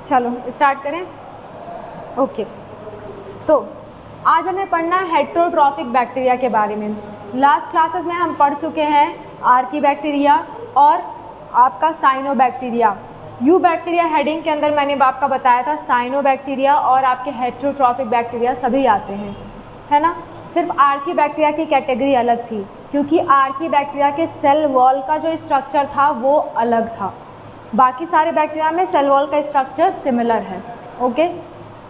चलो स्टार्ट करें। ओके, तो आज हमें पढ़ना है हेट्रोट्रॉफिक बैक्टीरिया के बारे में। लास्ट क्लासेस में हम पढ़ चुके हैं आर्की बैक्टीरिया और आपका साइनोबैक्टीरिया। यू बैक्टीरिया हेडिंग के अंदर मैंने आपका बताया था साइनोबैक्टीरिया और आपके हेट्रोट्रॉफिक बैक्टीरिया सभी आते हैं, है ना। सिर्फ आर्की बैक्टीरिया की कैटेगरी अलग थी क्योंकि आर्की बैक्टीरिया के सेल वॉल का जो स्ट्रक्चर था वो अलग था। बाकी सारे बैक्टीरिया में सेल वॉल का स्ट्रक्चर सिमिलर है। ओके,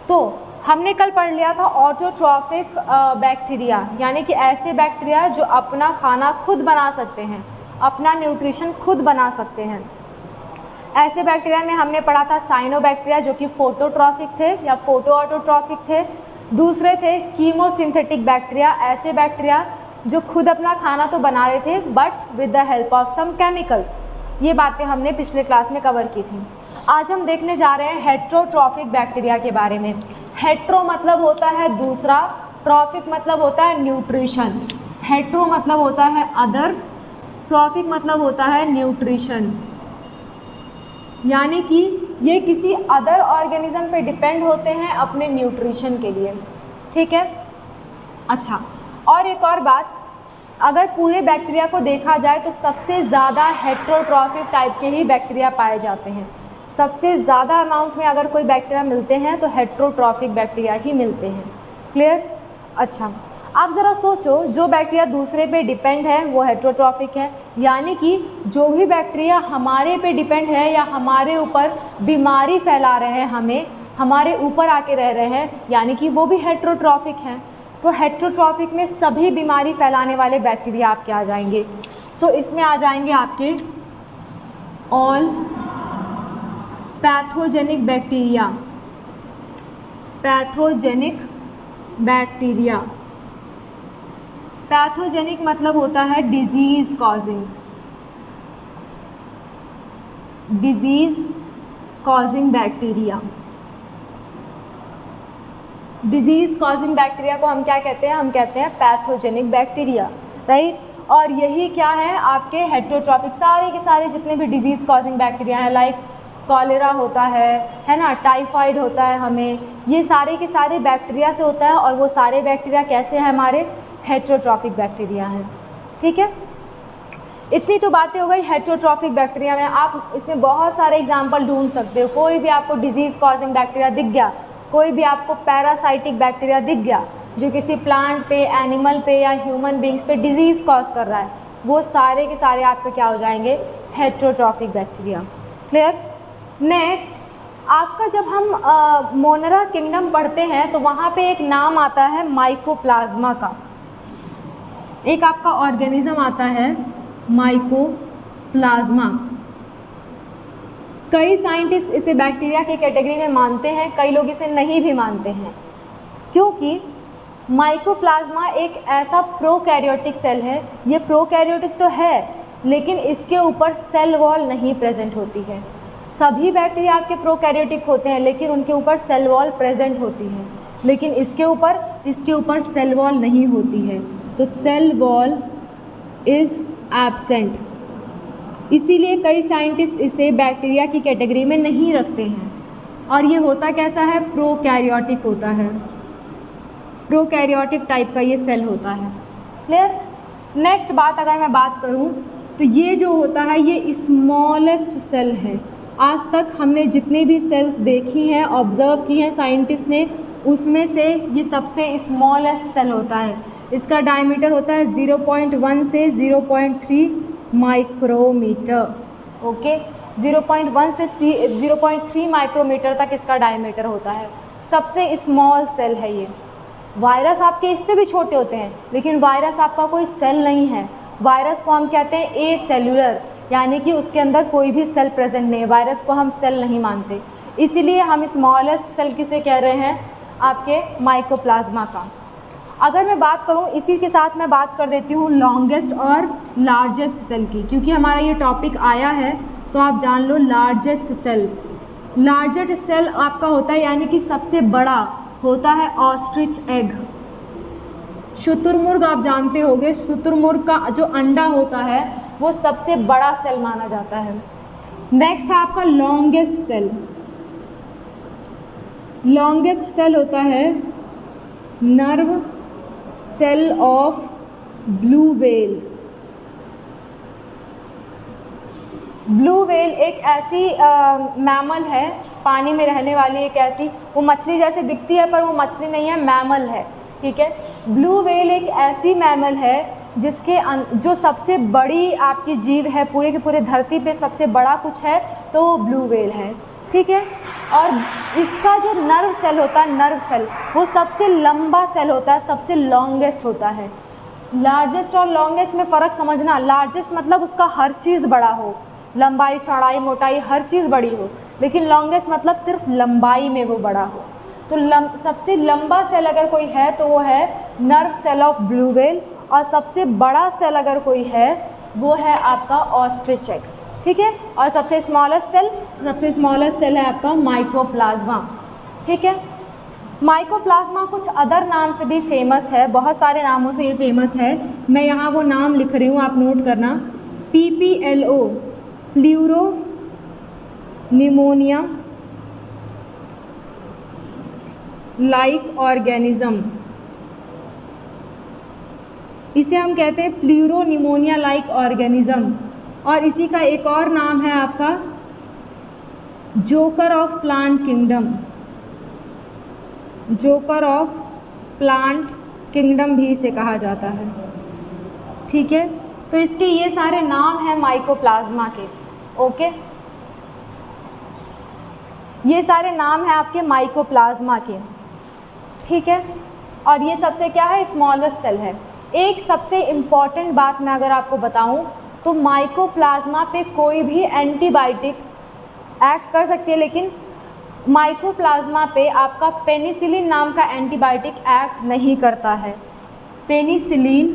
तो हमने कल पढ़ लिया था ऑटोट्रॉफिक बैक्टीरिया, यानी कि ऐसे बैक्टीरिया जो अपना खाना खुद बना सकते हैं, अपना न्यूट्रिशन खुद बना सकते हैं। ऐसे बैक्टीरिया में हमने पढ़ा था साइनोबैक्टीरिया जो कि फोटोट्रॉफिक थे या फोटो ऑटोट्रॉफिक थे। दूसरे थे कीमोसिंथेटिक बैक्टीरिया, ऐसे बैक्टीरिया जो खुद अपना खाना तो बना रहे थे but with the help of some chemicals. ये बातें हमने पिछले क्लास में कवर की थी। आज हम देखने जा रहे हैं हेट्रोट्रॉफिक बैक्टीरिया के बारे में। हेट्रो मतलब होता है दूसरा, ट्रॉफिक मतलब होता है न्यूट्रिशन। हेट्रो मतलब होता है अदर, ट्रॉफिक मतलब होता है न्यूट्रिशन, यानी कि ये किसी अदर ऑर्गेनिज्म पे डिपेंड होते हैं अपने न्यूट्रिशन के लिए। ठीक है, अच्छा, और एक और बात, अगर पूरे बैक्टीरिया को देखा जाए तो सबसे ज़्यादा हेट्रोट्रॉफिक टाइप के ही बैक्टीरिया पाए जाते हैं। सबसे ज़्यादा अमाउंट में अगर कोई बैक्टीरिया मिलते हैं तो हेट्रोट्रॉफिक बैक्टीरिया ही मिलते हैं। क्लियर? अच्छा, आप ज़रा सोचो, जो बैक्टीरिया दूसरे पे डिपेंड है वो हेट्रोट्रॉफिक है, यानी कि जो भी बैक्टीरिया हमारे पे डिपेंड है या हमारे ऊपर बीमारी फैला रहे हैं, हमें हमारे ऊपर आके रह रहे हैं, यानी कि वो भी हेट्रोट्रॉफिक हैं। तो हेट्रोट्रॉफिक में सभी बीमारी फैलाने वाले बैक्टीरिया आपके आ जाएंगे। सो इसमें आ जाएंगे आपके all pathogenic bacteria. Pathogenic bacteria, pathogenic मतलब होता है disease causing, disease causing bacteria. Disease causing bacteria को हम क्या कहते हैं? हम कहते हैं पैथोजेनिक बैक्टीरिया, राइट। और यही क्या है आपके हेट्रोट्रॉफिक, सारे के सारे जितने भी डिजीज़ कॉजिंग बैक्टीरिया हैं, लाइक कॉलेरा होता है ना, टाइफाइड होता है हमें, ये सारे के सारे बैक्टीरिया से होता है। और वो सारे बैक्टीरिया कैसे हैं? हमारे हेट्रोट्रॉफिक बैक्टीरिया हैं। ठीक है, इतनी तो बातें हो गई हेट्रोट्रॉफिक बैक्टीरिया में। आप इसमें बहुत सारे एग्जांपल ढूंढ सकते हो। कोई भी आपको डिजीज़ कॉजिंग बैक्टीरिया दिख गया, कोई भी आपको पैरासाइटिक बैक्टीरिया दिख गया जो किसी प्लांट पे, एनिमल पे या ह्यूमन बींग्स पे डिजीज़ कॉज कर रहा है, वो सारे के सारे आपके क्या हो जाएंगे? Heterotrophic bacteria. क्लियर? नेक्स्ट, आपका जब हम मोनेरा किंगडम पढ़ते हैं तो वहाँ पे एक नाम आता है माइकोप्लाज्मा का, एक आपका ऑर्गेनिज्म आता है माइकोप्लाज्मा। कई साइंटिस्ट इसे बैक्टीरिया की कैटेगरी में मानते हैं, कई लोग इसे नहीं भी मानते हैं, क्योंकि माइकोप्लाज्मा एक ऐसा प्रोकैरियोटिक सेल है। ये प्रोकैरियोटिक तो है लेकिन इसके ऊपर सेल वॉल नहीं प्रेजेंट होती है। सभी बैक्टीरिया आपके प्रोकैरियोटिक होते हैं लेकिन उनके ऊपर सेल वॉल प्रेजेंट होती है, लेकिन इसके ऊपर सेल वॉल नहीं होती है। तो सेल वॉल इज़ एब्सेंट, इसीलिए कई साइंटिस्ट इसे बैक्टीरिया की कैटेगरी में नहीं रखते हैं। और ये होता कैसा है? प्रोकैरियोटिक होता है, प्रोकैरियोटिक टाइप का ये सेल होता है। क्लियर? नेक्स्ट बात अगर मैं बात करूँ तो ये जो होता है ये स्मॉलेस्ट सेल है। आज तक हमने जितने भी सेल्स देखी हैं, ऑब्जर्व की हैं साइंटिस्ट ने, उसमें से ये सबसे स्मॉलेस्ट सेल होता है। इसका डायमीटर होता है 0.1 से 0.3 माइक्रोमीटर। ओके, 0.1 से 0.3 माइक्रोमीटर तक इसका डायमीटर होता है। सबसे स्मॉल सेल है ये। वायरस आपके इससे भी छोटे होते हैं लेकिन वायरस आपका कोई सेल नहीं है। वायरस को हम कहते हैं ए सेलुलर, यानी कि उसके अंदर कोई भी सेल प्रेजेंट नहीं है। वायरस को हम सेल नहीं मानते, इसीलिए हम स्मॉलेस्ट सेल किसे कह रहे हैं? आपके माइकोप्लाज्मा का। अगर मैं बात करूं, इसी के साथ मैं बात कर देती हूं लॉन्गेस्ट और लार्जेस्ट सेल की, क्योंकि हमारा ये टॉपिक आया है तो आप जान लो लार्जेस्ट सेल। लार्जेस्ट सेल आपका होता है यानी कि सबसे बड़ा होता है ऑस्ट्रिच एग। शुतुरमुर्ग आप जानते होंगे, शुतुरमुर्ग का जो अंडा होता है वो सबसे बड़ा सेल माना जाता है। नेक्स्ट है आपका लॉन्गेस्ट सेल। लॉन्गेस्ट सेल होता है nerve cell of blue whale. Blue whale एक ऐसी मैमल है, पानी में रहने वाली एक ऐसी, वो मछली जैसे दिखती है पर वो मछली नहीं है, मैमल है, ठीक है। ब्लू व्हेल एक ऐसी मैमल है जिसके जो सबसे बड़ी आपकी जीव है, पूरे के पूरे धरती पे सबसे बड़ा कुछ है तो वो ब्लू व्हेल है, ठीक है। और इसका जो नर्व सेल होता है, नर्व सेल, वो सबसे लंबा सेल होता है, सबसे लॉन्गेस्ट होता है। लार्जेस्ट और लॉन्गेस्ट में फ़र्क समझना, लार्जेस्ट मतलब उसका हर चीज़ बड़ा हो, लंबाई चौड़ाई मोटाई हर चीज़ बड़ी हो, लेकिन लॉन्गेस्ट मतलब सिर्फ लंबाई में वो बड़ा हो। तो सबसे लंबा सेल अगर कोई है तो वो है nerve cell of blue whale, और सबसे बड़ा सेल अगर कोई है वो है आपका ऑस्ट्रिच एग, ठीक है। और सबसे स्मॉलेस्ट सेल है आपका माइकोप्लाज्मा, ठीक है। माइकोप्लाज्मा कुछ अदर नाम से भी फेमस है, बहुत सारे नामों से ये फेमस है, मैं यहाँ वो नाम लिख रही हूँ, आप नोट करना। PPLO pleuro pneumonia like organism, इसे हम कहते हैं प्लूरो निमोनिया लाइक ऑर्गेनिज्म। और इसी का एक और नाम है आपका joker of plant kingdom, joker of plant kingdom भी इसे कहा जाता है, ठीक है। तो इसके ये सारे नाम हैं माइकोप्लाज्मा के, ओके। ये सारे नाम हैं आपके माइकोप्लाज्मा के, ठीक है। और ये सबसे क्या है, स्मॉलेस्ट सेल है। एक सबसे इम्पॉर्टेंट बात मैं अगर आपको बताऊं तो माइकोप्लाज्मा पे कोई भी एंटीबायोटिक एक्ट कर सकती है, लेकिन माइकोप्लाज्मा पे आपका पेनिसिलिन नाम का एंटीबायोटिक एक्ट नहीं करता है। Penicillin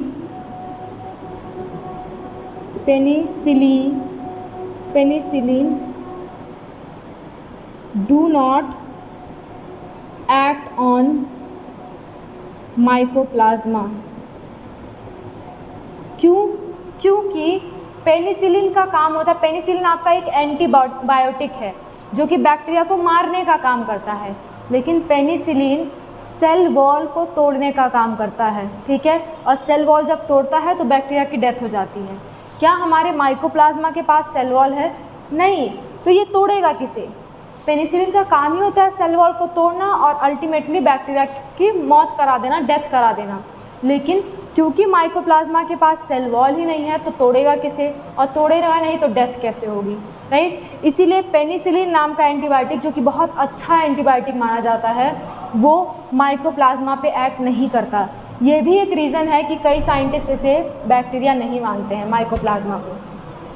do not act on mycoplasma. क्योंकि पेनिसिलिन का काम होता है, पेनिसिलिन आपका एक एंटीबायोटिक है जो कि बैक्टीरिया को मारने का काम करता है, लेकिन पेनिसिलिन सेल वॉल को तोड़ने का काम करता है, ठीक है। और सेल वॉल जब तोड़ता है तो बैक्टीरिया की डेथ हो जाती है। क्या हमारे माइकोप्लाज्मा के पास सेल वॉल है? नहीं, तो ये तोड़ेगा किसे? पेनिसिलिन का काम ही होता है सेल वॉल को तोड़ना और अल्टीमेटली बैक्टीरिया की मौत करा देना, डेथ करा देना। लेकिन क्योंकि माइकोप्लाज्मा के पास सेल वॉल ही नहीं है तो तोड़ेगा किसे, और तोड़ेगा नहीं तो डेथ कैसे होगी, राइट। इसीलिए पेनिसिलिन नाम का एंटीबायोटिक जो कि बहुत अच्छा एंटीबायोटिक माना जाता है वो माइकोप्लाज्मा पे एक्ट नहीं करता। ये भी एक रीज़न है कि कई साइंटिस्ट इसे बैक्टीरिया नहीं मानते हैं माइकोप्लाज्मा को,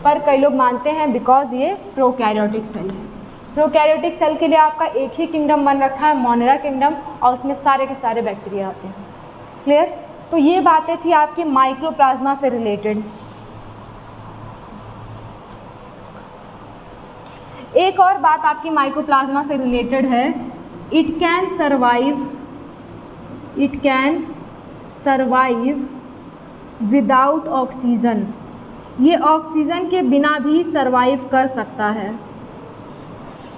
पर कई लोग मानते हैं बिकॉज ये प्रोकैरियोटिक सेल है। प्रोकैरियोटिक सेल के लिए आपका एक ही किंगडम बन रखा है, मोनेरा किंगडम, और उसमें सारे के सारे बैक्टीरिया आते हैं। क्लियर? तो ये बातें थी आपकी माइकोप्लाज्मा से रिलेटेड। एक और बात आपकी माइकोप्लाज्मा से रिलेटेड है, it can survive without oxygen. ये ऑक्सीजन के बिना भी सर्वाइव कर सकता है।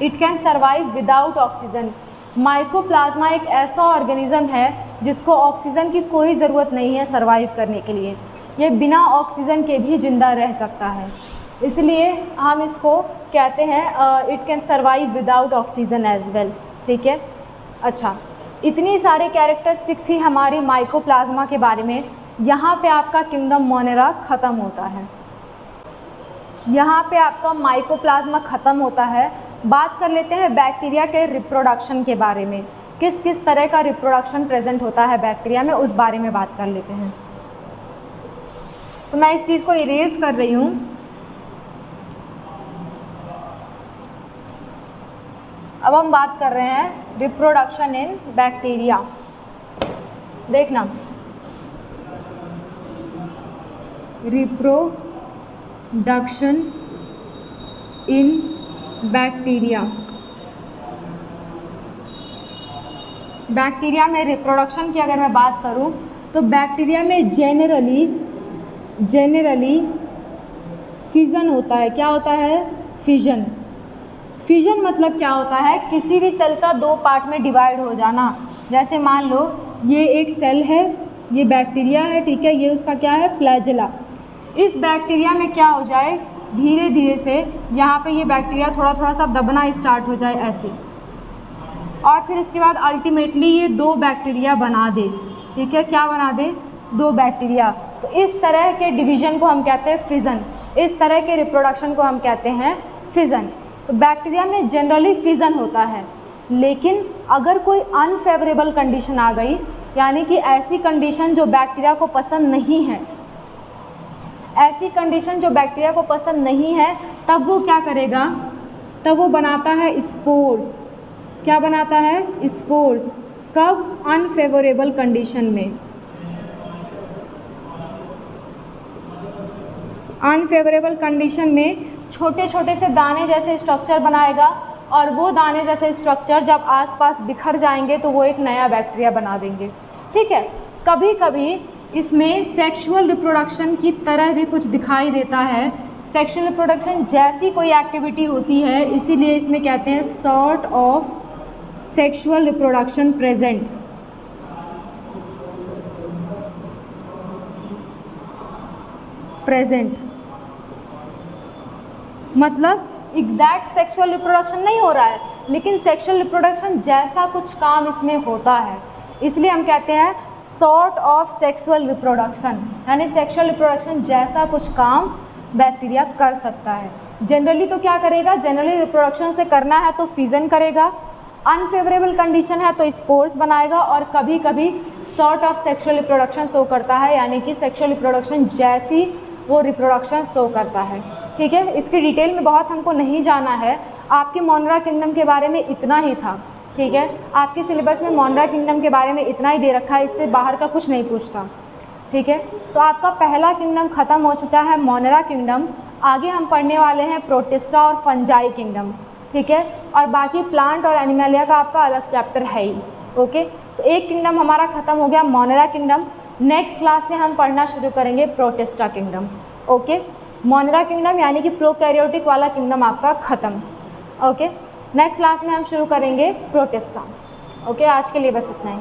It can survive without oxygen. Mycoplasma एक ऐसा ऑर्गेनिज्म है जिसको ऑक्सीजन की कोई ज़रूरत नहीं है सर्वाइव करने के लिए। ये बिना ऑक्सीजन के भी ज़िंदा रह सकता है, इसलिए हम इसको कहते हैं it can survive without oxygen as well, ठीक है। अच्छा, इतनी सारे कैरेक्टरिस्टिक थी हमारी माइकोप्लाज्मा के बारे में। यहाँ पे आपका किंगडम मोनेरा ख़त्म होता है, यहाँ पे आपका माइकोप्लाज्मा ख़त्म होता है। बात कर लेते हैं बैक्टीरिया के रिप्रोडक्शन के बारे में, किस किस तरह का रिप्रोडक्शन प्रेजेंट होता है बैक्टीरिया में, उस बारे में बात कर लेते हैं। तो मैं इस चीज़ को इरेज कर रही हूँ। अब हम बात कर रहे हैं रिप्रोडक्शन इन बैक्टीरिया। देखना, रिप्रोडक्शन इन बैक्टीरिया। बैक्टीरिया में रिप्रोडक्शन की अगर मैं बात करूं तो बैक्टीरिया में जनरली फिजन होता है। क्या होता है? फिजन। फिजन मतलब क्या होता है, किसी भी सेल का दो पार्ट में डिवाइड हो जाना। जैसे मान लो ये एक सेल है, ये बैक्टीरिया है, ठीक है, ये उसका क्या है, फ्लैजेला। इस बैक्टीरिया में क्या हो जाए, धीरे धीरे से यहाँ पे ये बैक्टीरिया थोड़ा थोड़ा सा दबना स्टार्ट हो जाए ऐसे, और फिर इसके बाद अल्टीमेटली ये दो बैक्टीरिया बना दे, ठीक है, क्या बना दे, दो बैक्टीरिया। तो इस तरह के डिवीज़न को हम कहते हैं फिजन, इस तरह के रिप्रोडक्शन को हम कहते हैं फिजन। तो बैक्टीरिया में जनरली फिजन होता है, लेकिन अगर कोई अनफेवरेबल कंडीशन आ गई, यानी कि ऐसी कंडीशन जो बैक्टीरिया को पसंद नहीं है, ऐसी कंडीशन जो बैक्टीरिया को पसंद नहीं है, तब वो क्या करेगा, तब वो बनाता है स्पोर्स। क्या बनाता है, स्पोर्स। कब, अनफेवरेबल कंडीशन में। अनफेवरेबल कंडीशन में छोटे छोटे से दाने जैसे स्ट्रक्चर बनाएगा, और वो दाने जैसे स्ट्रक्चर जब आसपास बिखर जाएंगे तो वो एक नया बैक्टीरिया बना देंगे, ठीक है। कभी कभी इसमें सेक्सुअल रिप्रोडक्शन की तरह भी कुछ दिखाई देता है, सेक्सुअल रिप्रोडक्शन जैसी कोई एक्टिविटी होती है, इसीलिए इसमें कहते हैं sort of sexual reproduction present. Present मतलब एग्जैक्ट सेक्सुअल रिप्रोडक्शन नहीं हो रहा है, लेकिन सेक्सुअल रिप्रोडक्शन जैसा कुछ काम इसमें होता है, इसलिए हम कहते हैं सॉर्ट ऑफ सेक्सुअल रिप्रोडक्शन, यानी सेक्सुअल रिप्रोडक्शन जैसा कुछ काम बैक्टीरिया कर सकता है। जनरली तो क्या करेगा, जनरली रिप्रोडक्शन से करना है तो फिजन करेगा, अनफेवरेबल कंडीशन है तो स्पोर्स बनाएगा, और कभी कभी sort of sexual reproduction show करता है, यानी कि सेक्सुअल रिप्रोडक्शन जैसी वो रिप्रोडक्शन शो करता है, ठीक है। इसकी डिटेल में बहुत हमको नहीं जाना है, आपके मोनरा किंगडम के बारे में इतना ही था, ठीक है। आपके सिलेबस में मोनरा किंगडम के बारे में इतना ही दे रखा है, इससे बाहर का कुछ नहीं पूछता, ठीक है। तो आपका पहला किंगडम ख़त्म हो चुका है, मोनरा किंगडम। आगे हम पढ़ने वाले हैं प्रोटिस्टा और फंजाई किंगडम, ठीक है, और बाकी प्लांट और एनिमलिया का आपका अलग चैप्टर है ही, ओके। तो एक किंगडम हमारा ख़त्म हो गया, मोनरा किंगडम। नेक्स्ट क्लास से हम पढ़ना शुरू करेंगे प्रोटिस्टा किंगडम, ओके। मोनरा किंगडम यानी कि प्रोकैरियोटिक वाला किंगडम आपका ख़त्म, ओके। नेक्स्ट क्लास में हम शुरू करेंगे प्रोटिस्टा, ओके। आज के लिए बस इतना ही।